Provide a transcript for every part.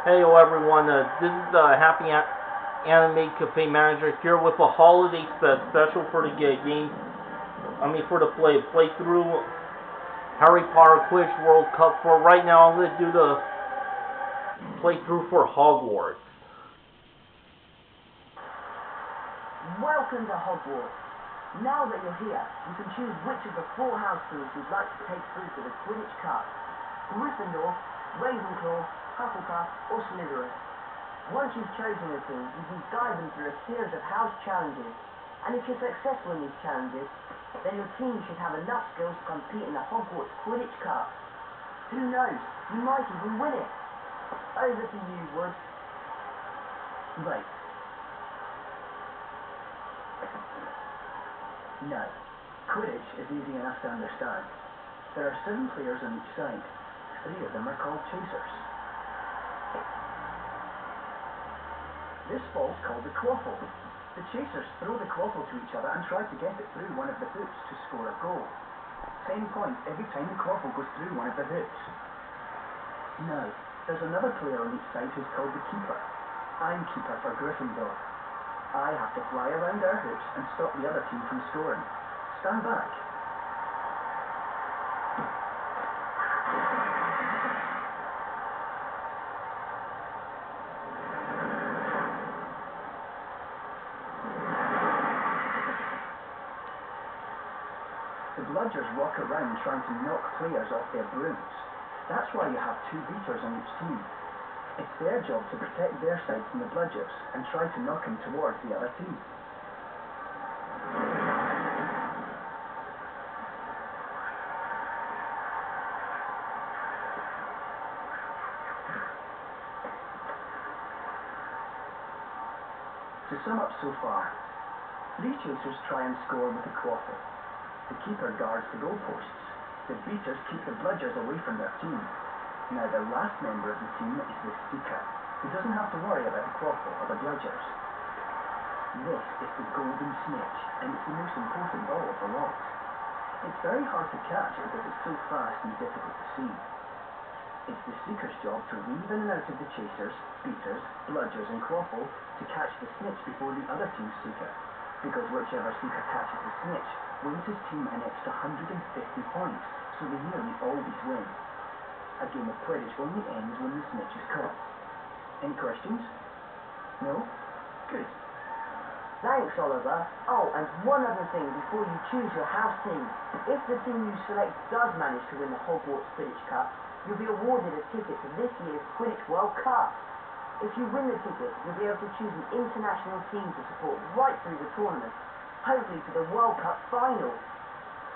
Hey everyone, this is the HappyAnimaidCafeManager here with a holiday special for the for the playthrough Harry Potter Quidditch World Cup. For right now, I'm going to do the playthrough for Hogwarts. Welcome to Hogwarts. Now that you're here, you can choose which of the 4 house schools you'd like to take through to the Quidditch Cup. Gryffindor, Ravenclaw, Hufflepuff or Slytherin. Once you've chosen a team, you can guide them through a series of house challenges, and if you're successful in these challenges, then your team should have enough skills to compete in the Hogwarts Quidditch Cup. Who knows, you might even win it. Over to you, Wood. Right. Now, Quidditch is easy enough to understand. There are 7 players on each side. 3 of them are called chasers. This ball's called the quaffle. The chasers throw the quaffle to each other and try to get it through one of the hoops to score a goal. 10 points every time the quaffle goes through one of the hoops. Now, there's another player on each side who's called the keeper. I'm keeper for Gryffindor. I have to fly around our hoops and stop the other team from scoring. Stand back. The bludgers walk around trying to knock players off their brooms. That's why you have 2 beaters on each team. It's their job to protect their side from the bludgers and try to knock them towards the other team. To sum up so far, 3 chasers try and score with a quaffle. The keeper guards the goalposts. The beaters keep the bludgers away from their team. Now the last member of the team is the seeker, who doesn't have to worry about the quaffle or the bludgers. This is the golden snitch, and it's the most important ball of the lot. It's very hard to catch because it's so fast and difficult to see. It's the seeker's job to weave in and out of the chasers, beaters, bludgers and quaffle to catch the snitch before the other team's seeker, because whichever seeker catches the snitch wins his team an extra 150 points, so they nearly always win. A game of Quidditch only ends when the snitch is caught. Any questions? No? Good. Thanks, Oliver. Oh, and one other thing before you choose your house team. If the team you select does manage to win the Hogwarts Quidditch Cup, you'll be awarded a ticket to this year's Quidditch World Cup. If you win the ticket, you'll be able to choose an international team to support right through the tournament, hopefully to the World Cup final.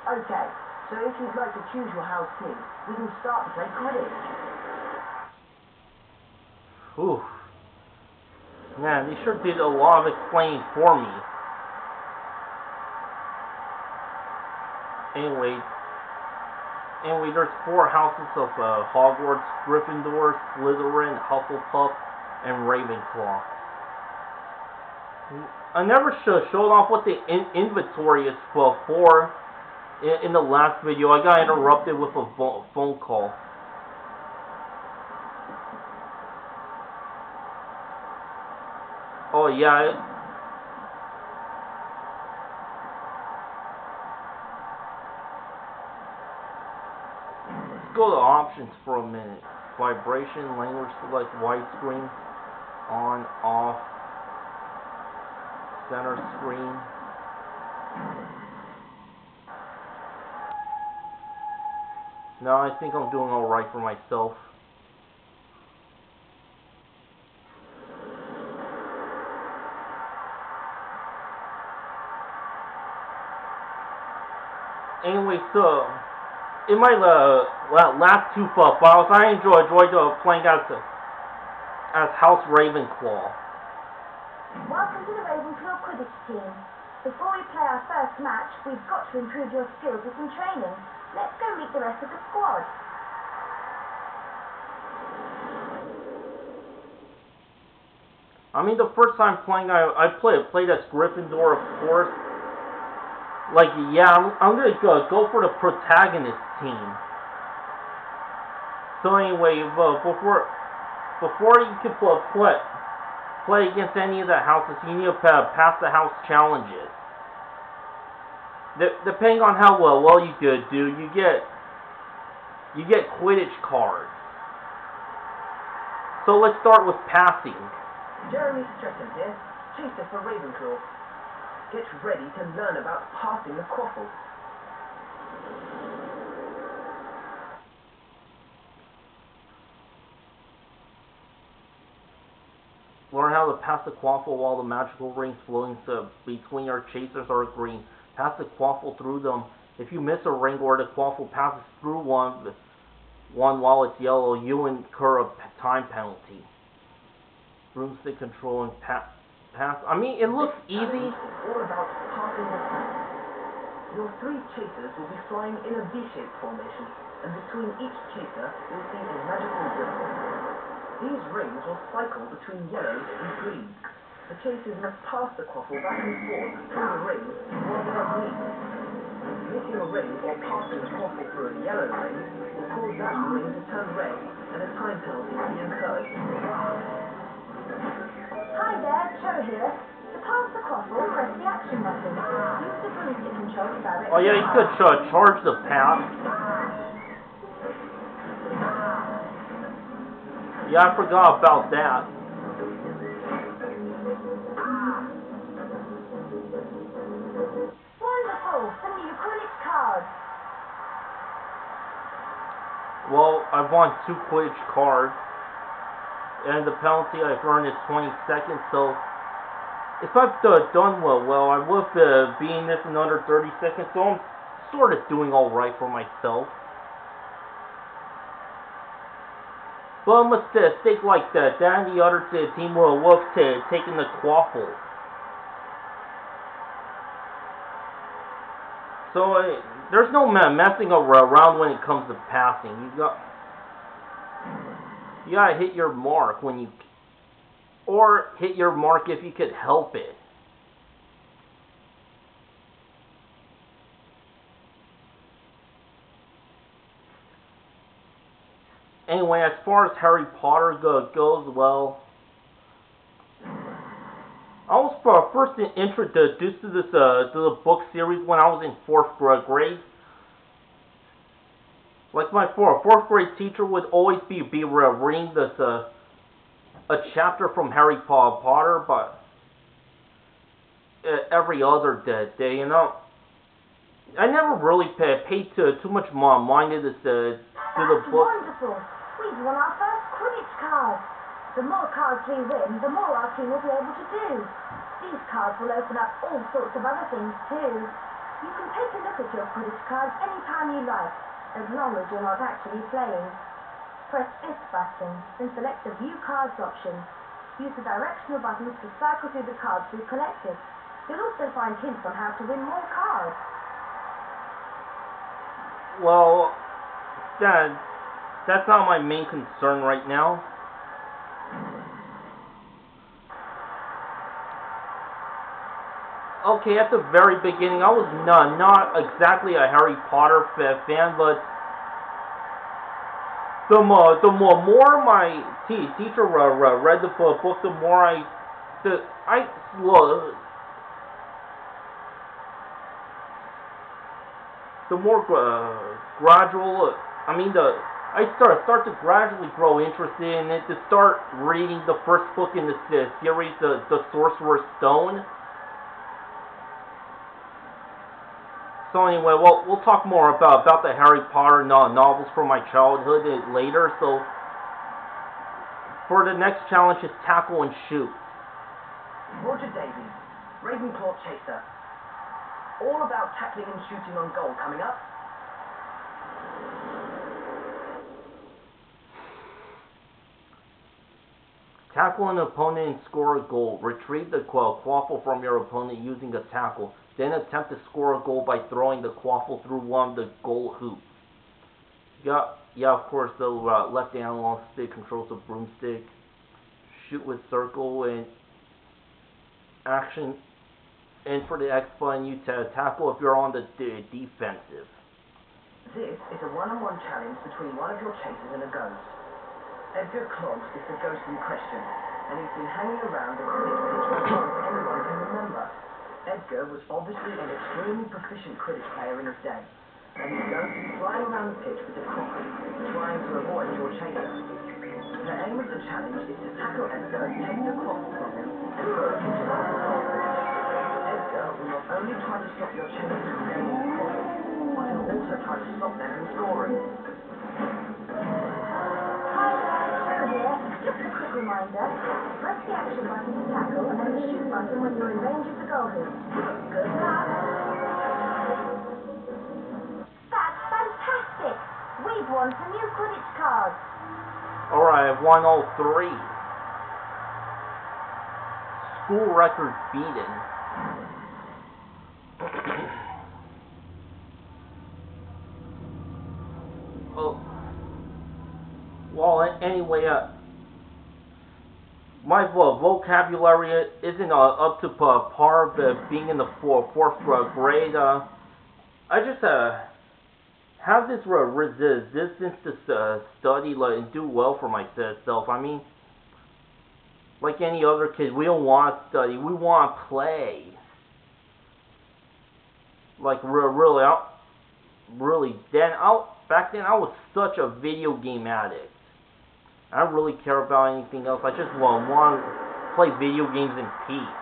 Okay, so if you'd like to choose your house team, we can start to play Quidditch. Ooh. Man, they sure did a lot of explaining for me. Anyway, there's 4 houses of Hogwarts: Gryffindor, Slytherin, Hufflepuff, and Ravenclaw. I never showed off what the inventory is for. In the last video, I got interrupted with a phone call. Oh yeah. Let's go to options for a minute. Vibration, language select, widescreen, on, off, center screen. No, I think I'm doing alright for myself. Anyway, so in my last 2 files, I enjoyed playing as House Ravenclaw. Welcome to the Ravenclaw Quidditch team. Before we play our first match, we've got to improve your skills with some training. Let's go meet the rest of the squad. I mean, the first time playing, I played as Gryffindor, of course. Like, yeah, I'm gonna go for the protagonist team. So anyway, before before you can play against any of the houses, you need to pass the house challenges. Depending on how well you do, you get Quidditch cards. So let's start with passing. Jeremy Stretton here, Chaser for Ravenclaw. Get ready to learn about passing the quaffle. Learn how to pass the quaffle while the magical rings floating between your chasers are green. Pass the quaffle through them. If you miss a ring or the quaffle passes through one while it's yellow, you incur a time penalty. Broomstick control and pass. I mean, it looks easy. All about passing the quaffle. Your 3 chasers will be flying in a V-shaped formation, and between each chaser you'll see a magical ring. These rings will cycle between yellow and green. The chasers must pass the quaffle back and forth through the rings while they are green. Missing a ring or passing the quaffle through a yellow ring will cause that ring to turn red and a time penalty will be incurred. Hi there, Cho here. To pass the quaffle, press the action button. Use the broomstick control to direct. Oh yeah, you could charge the pass. Yeah, I forgot about that. Wonderful! Some new Quidditch cards. Well, I've won 2 Quidditch cards, and the penalty I've earned is 20 seconds, so if I've done well, I would be in this in under 30 seconds, so I'm sort of doing alright for myself. But let's stake like that and the other team will look to taking the quaffle. So there's no messing around when it comes to passing. You gotta hit your mark or hit your mark if you could help it. Anyway, as far as Harry Potter goes, well, I was first introduced to this to the book series when I was in 4th grade. Like my 4th grade teacher would always be reading this a chapter from Harry Potter, but every other day, you know. I never really paid too much mind to this to the book. Wonderful! We've won our first Quidditch card. The more cards we win, the more our team will be able to do. These cards will open up all sorts of other things too. You can take a look at your Quidditch cards anytime you like, as long as you're not actually playing. Press this button, then select the View Cards option. Use the directional buttons to cycle through the cards we've collected. You'll also find hints on how to win more cards. Well, that's not my main concern right now. Okay, at the very beginning, I was not exactly a Harry Potter fan, but the more my teacher read the book, the more gradual. I start to gradually grow interested in it. To start reading the first book in the series, the Sorcerer's Stone. So anyway, well, we'll talk more about the Harry Potter novels from my childhood later. So for the next challenge is tackle and shoot. Roger Davies, Ravenclaw Chaser. All about tackling and shooting on goal coming up. Tackle an opponent and score a goal. Retrieve the quaffle from your opponent using a tackle. Then attempt to score a goal by throwing the quaffle through one of the goal hoops. Yeah, of course, the left analog stick controls the broomstick. Shoot with circle and action. And for the X button, you tackle if you're on the defensive. This is a one-on-one challenge between one of your chasers and a ghost. Edgar Clogs is the ghost in question, and he's been hanging around the Quidditch pitch for as long as anyone can remember. Edgar was obviously an extremely proficient Quidditch player in his day, and he's going to be flying around the pitch with a crockery, trying to avoid your chaser. The aim of the challenge is to tackle Edgar, take the crockery from him, and throw it into the pitch. Edgar will not only try to stop your chasers from gaining the crockery, but he'll also try to stop them from scoring. Just a quick reminder, press the action button to tackle and the shoot button when you're in range of the goal hoop. Good luck! That's fantastic! We've won some new Quidditch cards. Alright, I've won all 3. School record beaten. Oh. Well, anyway, my vocabulary isn't up to par of being in the 4th grade. I just have this resistance to study and do well for myself. I mean, like any other kid, we don't want to study. We want to play. Like really, back then I was such a video game addict. I don't really care about anything else. I just want to play video games in peace.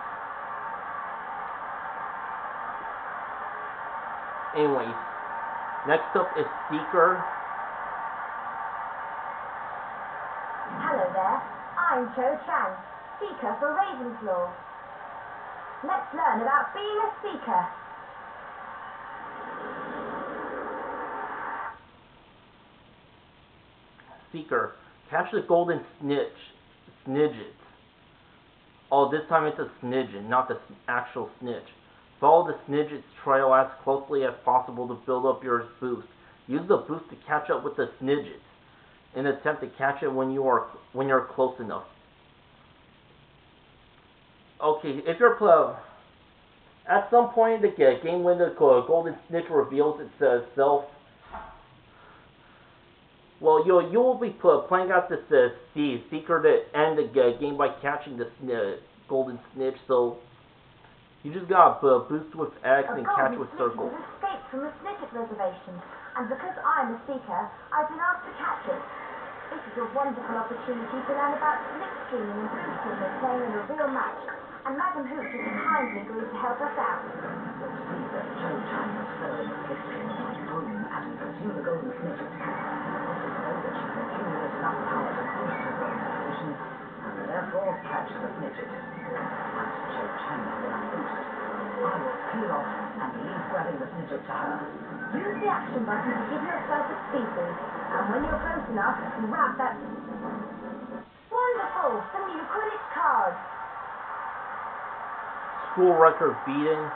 Anyways, next up is Seeker. Hello there, I'm Cho Chang, Seeker for Ravenclaw. Let's learn about being a Seeker. Seeker. Catch the golden snidget. Oh, this time it's a snidget, not the actual snitch. Follow the snidget's trail as closely as possible to build up your boost. Use the boost to catch up with the snidget. In an attempt to catch it when you're close enough. Okay, if you're at some point in the game when the golden snitch reveals itself, well, you will be playing out this Seeker to end the game by catching the golden snitch, so you just gotta boost with X and catch with circle. A escaped from a snitch reservation, and because I'm a Seeker, I've been asked to catch it. This is a wonderful opportunity to learn about slipstreaming and boosting when playing in a real match, and Madam Hooch has kindly agreed to help us out. You'll see that Cho Chang was following the slipstream like a broom as we pursue the golden snitch's camp. That she can accumulate enough power to boost her golden position, and therefore catch the snitches. Once Cho Chang has enough boost, I will peel off and leave grabbing the snitches to her. Use the action button to give yourself a speed boost, and when you're close enough, grab that... Wonderful! Some new Quidditch cards! School record beaten.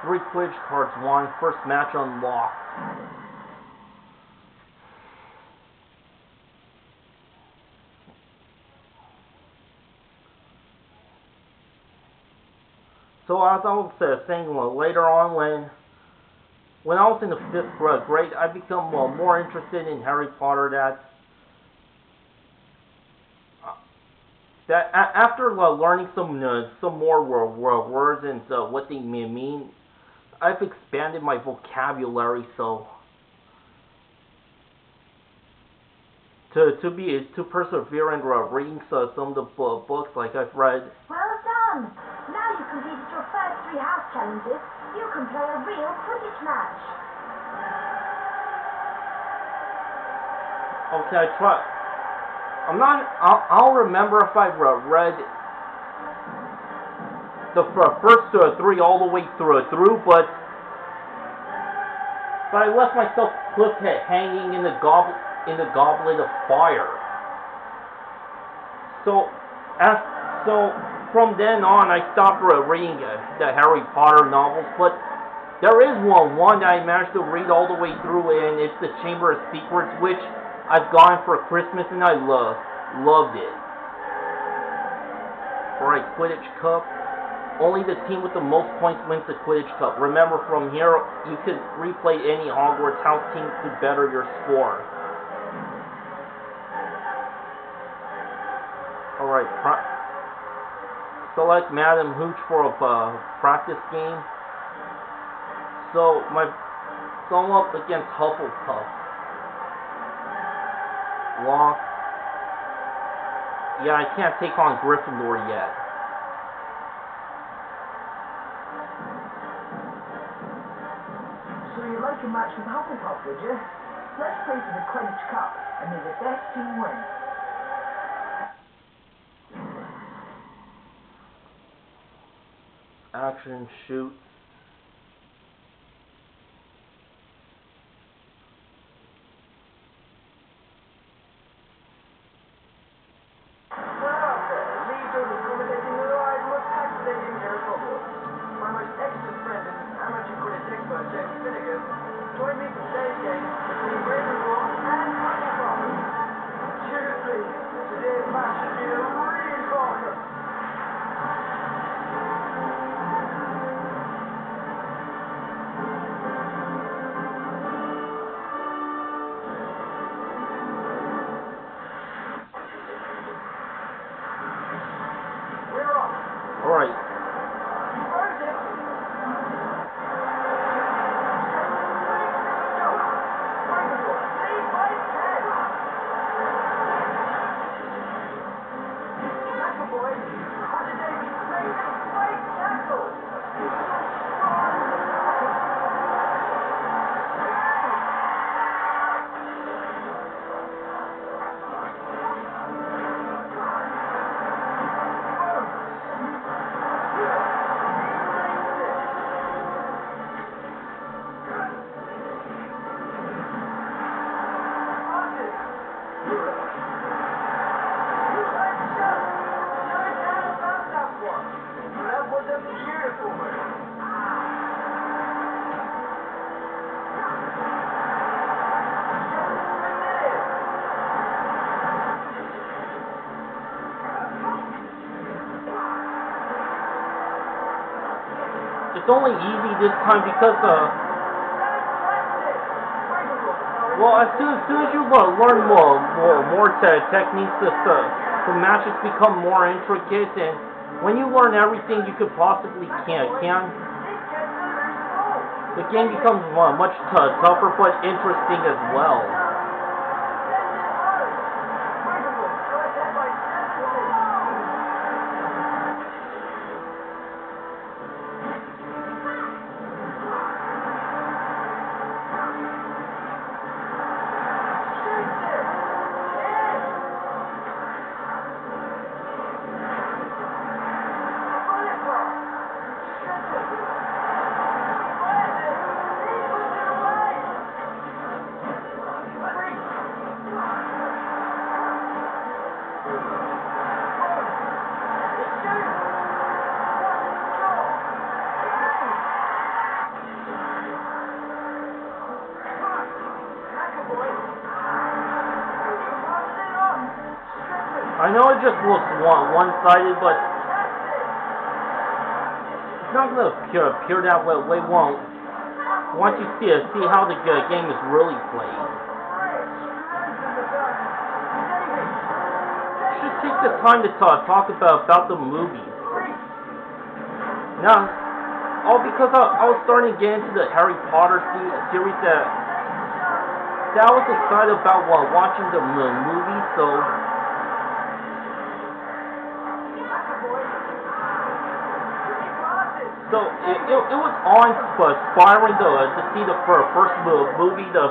3 Quidditch cards won. First match unlocked. So as I was saying later on, when I was in the 5th grade, I become more interested in Harry Potter. That after learning some more words and what they mean, I've expanded my vocabulary. So to persevere in reading some of the books like I've read. Well done! Now you've completed your first 3 house challenges, you can play a real Quidditch match. Okay, I try. I'll remember if I've read the first 3 all the way through, but I left myself hanging in the goblet of fire. So from then on, I stopped reading the Harry Potter novels, but there is one that I managed to read all the way through, and it's The Chamber of Secrets, which I've gotten for Christmas, and I loved it. Alright, Quidditch Cup. Only the team with the most points wins the Quidditch Cup. Remember, from here, you can replay any Hogwarts house team to better your score. Alright, select Madam Hooch for a practice game. So I'm up against Hufflepuff. Lock. Yeah, I can't take on Gryffindor yet. So you'd like a match with Hufflepuff, would you? Let's play for the Quidditch Cup, and may the best team win. Action, shoot. Join me for today's game between Ravenclaw and Hufflepuff. Seriously, today's match should be a real corker. We're off. All right. It's only easy this time because well, as soon as you learn more techniques, the matches become more intricate, and when you learn everything you could possibly can, the game becomes much tougher but interesting as well. I know it just looks one-sided, but it's not going to appear that way. Once you see how the game is really played. You should take the time to talk about the movies. Now, all because I was starting to get into the Harry Potter series that I was excited about while watching the movie, so. So it was awe-inspiring to see the first movie, the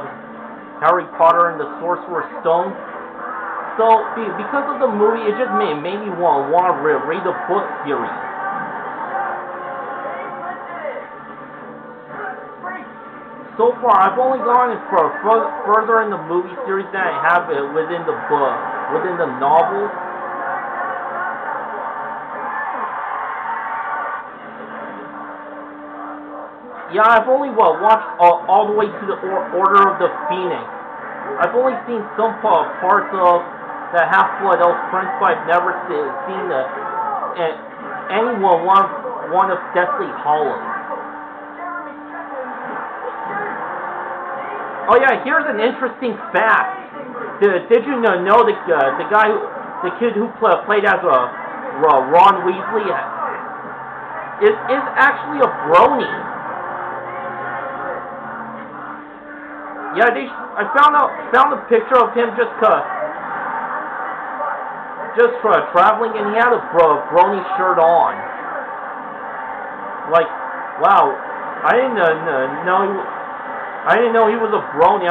Harry Potter and the Sorcerer's Stone. So because of the movie, it just made me want to read the book series. So far, I've only gone further in the movie series than I have within the book, within the novels. Yeah, I've only watched all the way to the Order of the Phoenix. I've only seen some parts of the Half-Blood Elf Prince, but I've never seen one of Deathly Hallows. Oh yeah, here's an interesting fact. Did you know the guy the kid who played as Ron Weasley, is actually a brony. Yeah, I found a picture of him just traveling, and he had a brony shirt on. Like, wow, I didn't know he was a brony.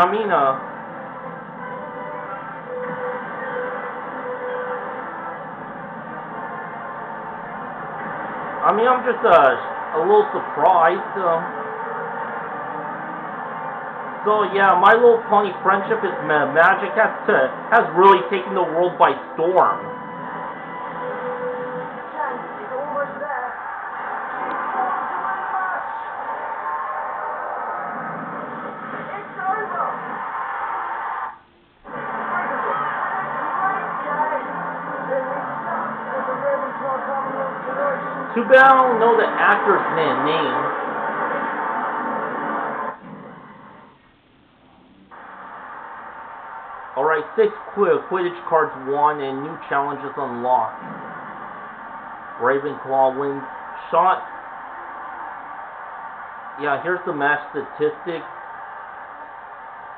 I'm just a little surprised. So yeah, My Little Pony Friendship is Magic has really taken the world by storm. It's almost there. It's over. Too bad I don't know the actor's name. Alright, 6 Quidditch cards won and new challenges unlocked. Ravenclaw wins. Shot. Yeah, here's the match statistics.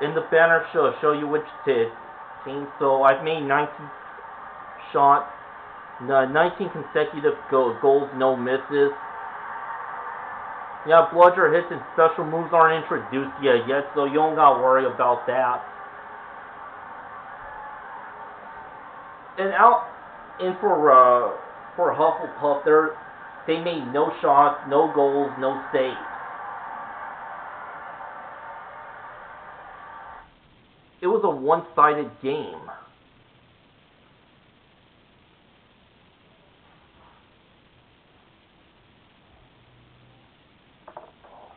In the banner show you which team. So I've made 19 shots. 19 consecutive goals, no misses. Yeah, bludger hits and special moves aren't introduced yet, so you don't gotta worry about that. And for Hufflepuff, they made no shots, no goals, no saves. It was a one-sided game.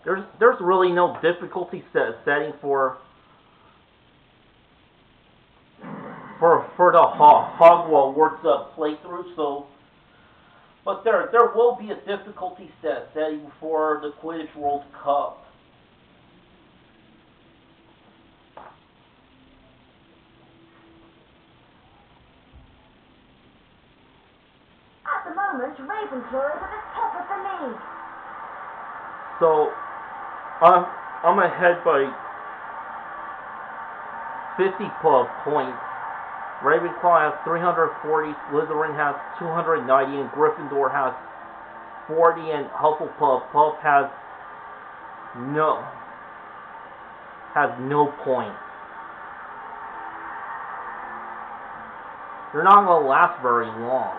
There's really no difficulty setting for the Hogwarts playthrough. But there will be a difficulty setting for the Quidditch World Cup. At the moment, Ravenclaw is at the top of the league. So I'm ahead by 50 points. Ravenclaw has 340, Slytherin has 290, and Gryffindor has 40, and Hufflepuff has no points. They're not going to last very long.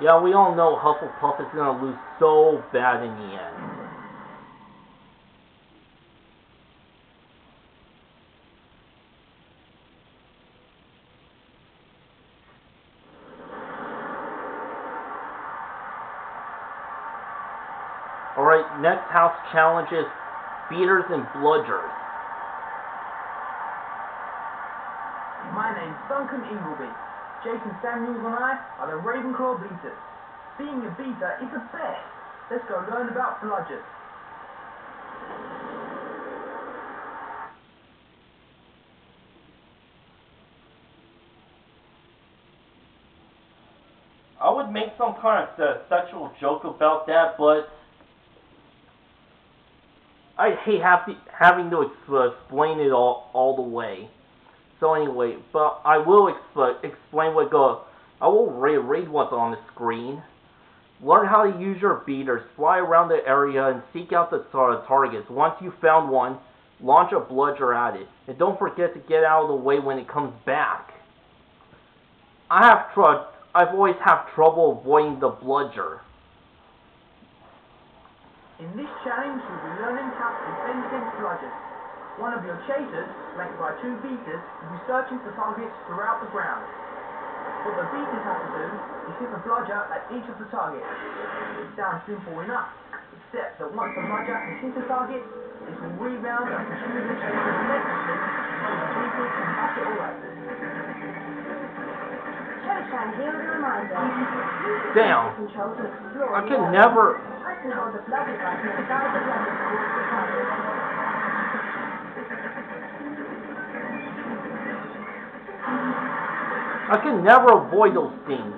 Yeah, we all know Hufflepuff is going to lose so bad in the end. Alright, next house challenge is beaters and bludgers. My name's Duncan Ingleby. Jason Samuels and I are the Ravenclaw Beaters. Being a beater is the best. Let's go learn about bludgers. I would make some kind of sexual joke about that, but I hate having to explain it all the way. So anyway, but I will explain what I will read what's on the screen. Learn how to use your beaters. Fly around the area and seek out the targets. Once you've found one, launch a bludger at it. And don't forget to get out of the way when it comes back. I've always had trouble avoiding the bludger. In this challenge, you'll be learning how to defend against bludgers. One of your chasers, flanked by 2 beaters, will be searching for targets throughout the ground. What the beaters have to do is hit a bludger at each of the targets. It sounds simple enough, except that once the bludger has hit a target, it will rebound and pursue the chaser relentlessly until the beaters can back it all up. Showtime here with a reminder. Damn. I can never. I can hold the bludger button and fire the bludger towards the target. I can never avoid those things.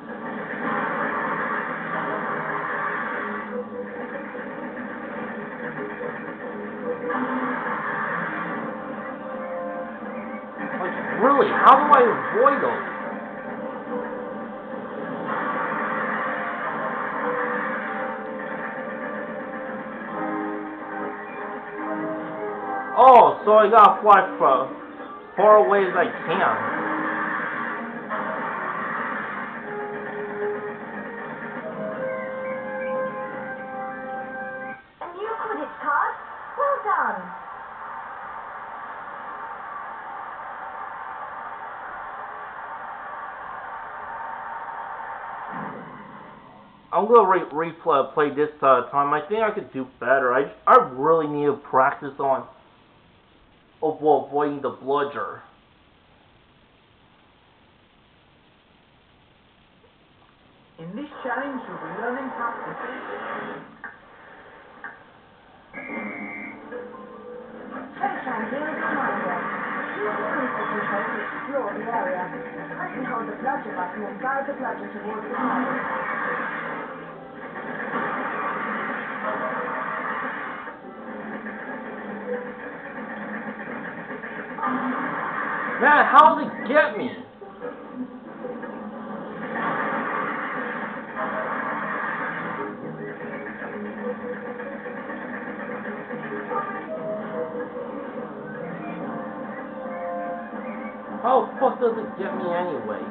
Like, really, how do I avoid those? Oh, so I gotta fly for far away as I can. A new Quidditch card? Well done. I'm gonna replay this time. I think I could do better. I really need to practice on avoiding the bludger. In this challenge, you'll be learning how to... Showtime, here is a reminder. Use the crystal control to explore the area. Press and hold the bludger button and guide the bludger towards the target. Man, how did it get me? How the fuck does it get me anyway?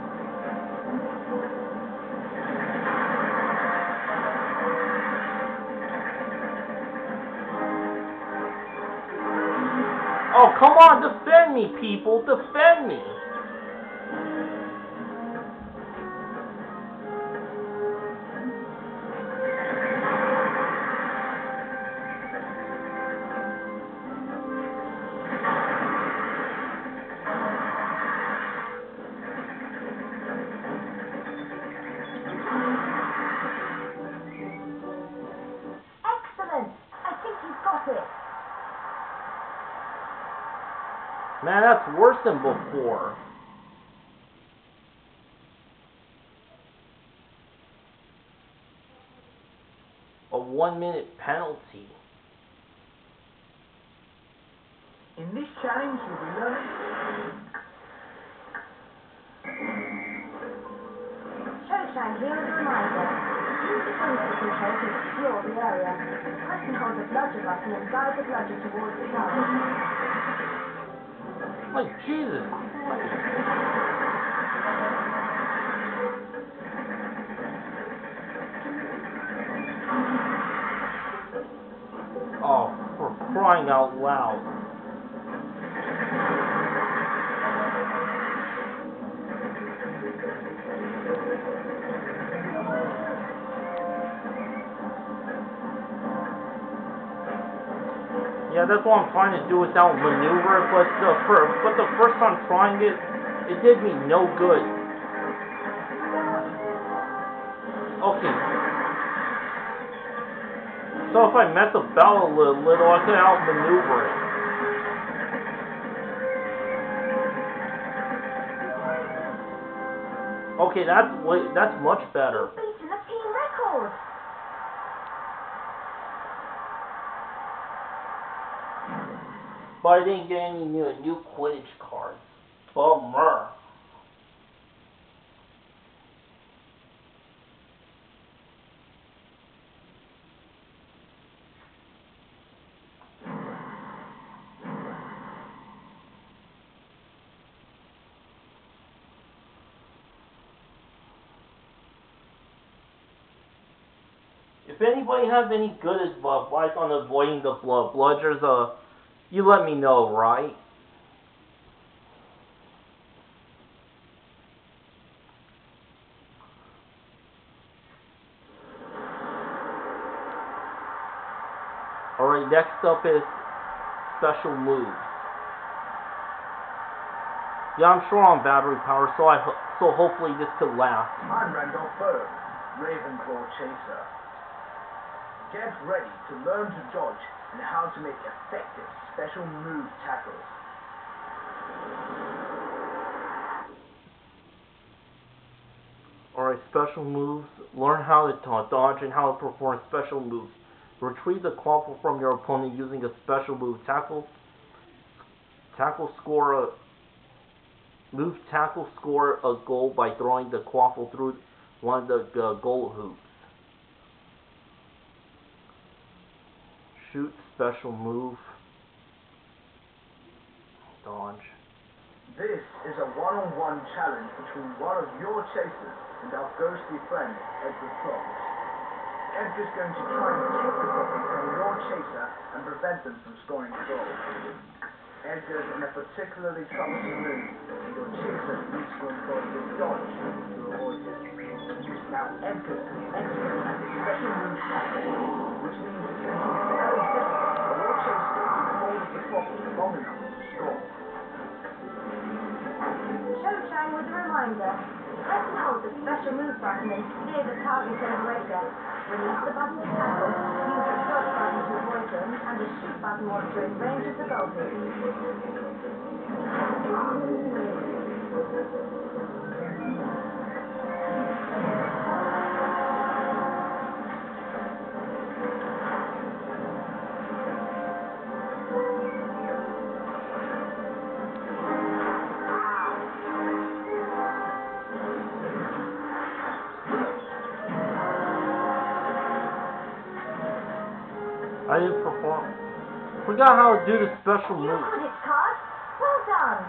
Oh, come on, defend me, people, defend me! Excellent! I think you've got it. Man, that's worse than before. A 1-minute penalty. In this challenge, you'll be learning... Showtime, here is a reminder. Use the crystal control to explore the area. Press and hold the bludger button and guide the bludger towards the target. Like, Jesus Christ. Oh, for crying out loud. Yeah, that's what I'm trying to do without maneuver, but the first time trying it, it did me no good. Okay. So if I mess about a little, I can outmaneuver it. Okay, that's much better. Beaten a team record. But I didn't get any new Quidditch cards. Bummer. If anybody has any good advice on avoiding the bludgers, you let me know, right? Alright, next up is special moves. Yeah, I'm sure on battery power, so hopefully this could last. I'm Randolph Burrows, Ravenclaw Chaser. Get ready to learn to dodge and how to make effective special move tackles. Alright, special moves. Learn how to dodge and how to perform special moves. Retrieve the quaffle from your opponent using a special move. Move tackle score a goal by throwing the quaffle through one of the goal hoops. Shoot, special move. Dodge. This is a one-on-one challenge between one of your chasers and our ghostly friend, Edgar Fox. Edgar's going to try and take the puppy from your chaser and prevent them from scoring a goal. Edgar's in a particularly troublesome mood, and your chaser needs to employ his dodge to avoid it. Now, Edgar's an expert at his special move tackle, which means it's going to be very difficult for your chaser to hold the puppy long enough to score. Showtime with a reminder. Press and hold the special move button and steer the target over Edgar. Release the button to tackle, use the dodge button to avoid him, and the shoot button once you're in range of the goal hoop. I didn't perform. Forgot how to do the special You move. Quidditch card. Well done.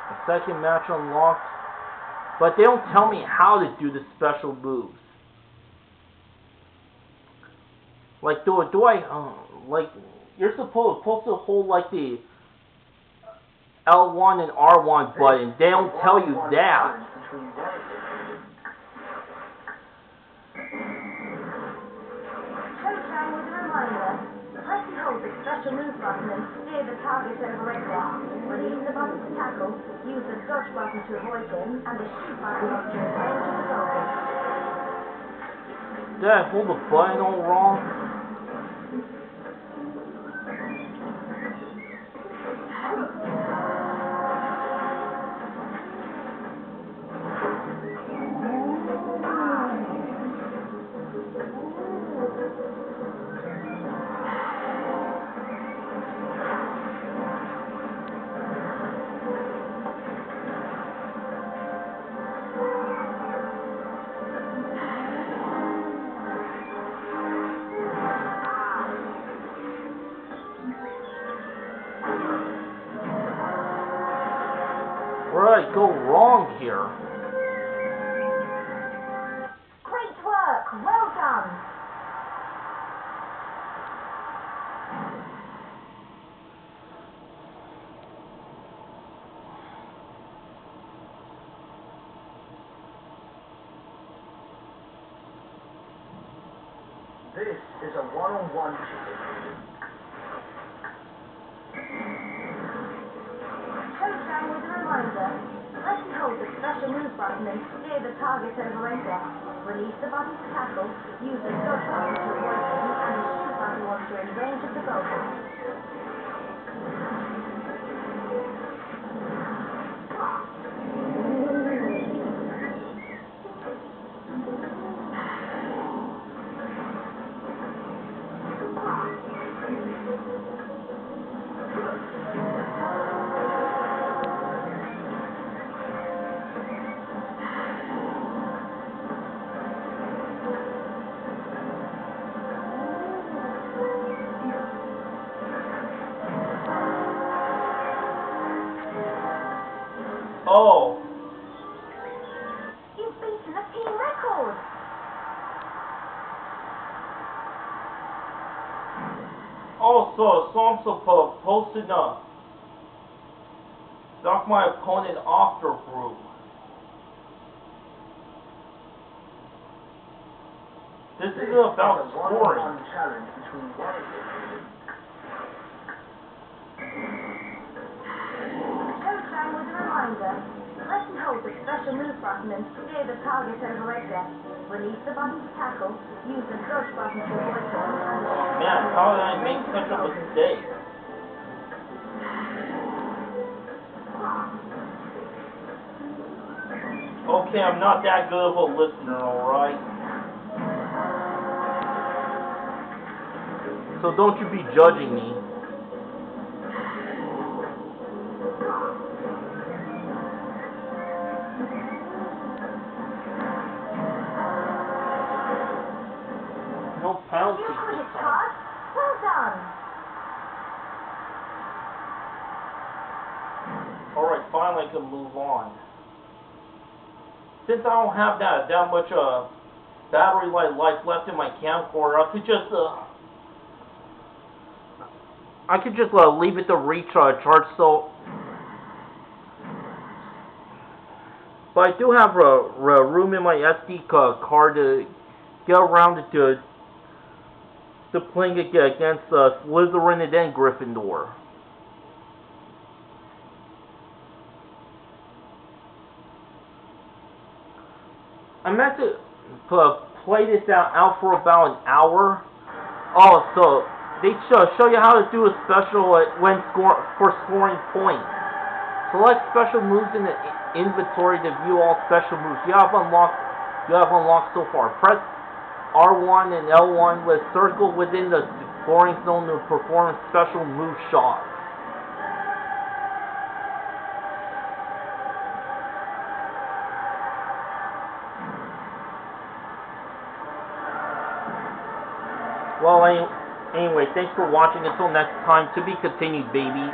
A second match unlocked. But they don't tell me how to do the special moves. Like, do I, like, you're supposed to hold, like, the L1 and R1 button. They don't tell you that. Showtime with a reminder. Press and hold the special move button and steer the target over Edgar. Release the button to tackle, use the dodge button to avoid him, and the shoot button once you're in range of the goal hoop. Did I hold the button all wrong? Where did I go wrong here? Great work. Well done. This is a one-on-one challenge. Showtime with a reminder. Press and hold the special move button and steer the target over Edgar. Release the button to tackle, use the dodge button to avoid him, and the shoot button once you're in range of the goal hoop. Oh. You've beaten a team record. Also, so I'm supposed to knock my opponent off the roof. This isn't about scoring. One-on-one challenge between one of you. Showtime with a reminder. Press and hold the special move button and steer the target over Edgar. Release the button to tackle, use the dodge button to avoid him, and the shoot Man, button how once did I you're in make range of such the a goal hoop. mistake? Okay, I'm not that good of a listener, alright? So don't you be judging me. No penalty New this Quidditch time. card. Well done. Alright, finally I can move on. Since I don't have that much battery life left in my camcorder, I could just leave it to recharge. So, but I do have room in my SD card to get around to playing against Slytherin and then Gryffindor. I meant to play this out for about an hour. Oh, so they show you how to do a special when scoring points. Select special moves in the inventory to view all special moves you have unlocked so far. Press R1 and L1 with circle within the scoring zone to perform a special move shot. Well, anyway, thanks for watching. Until next time, to be continued, baby.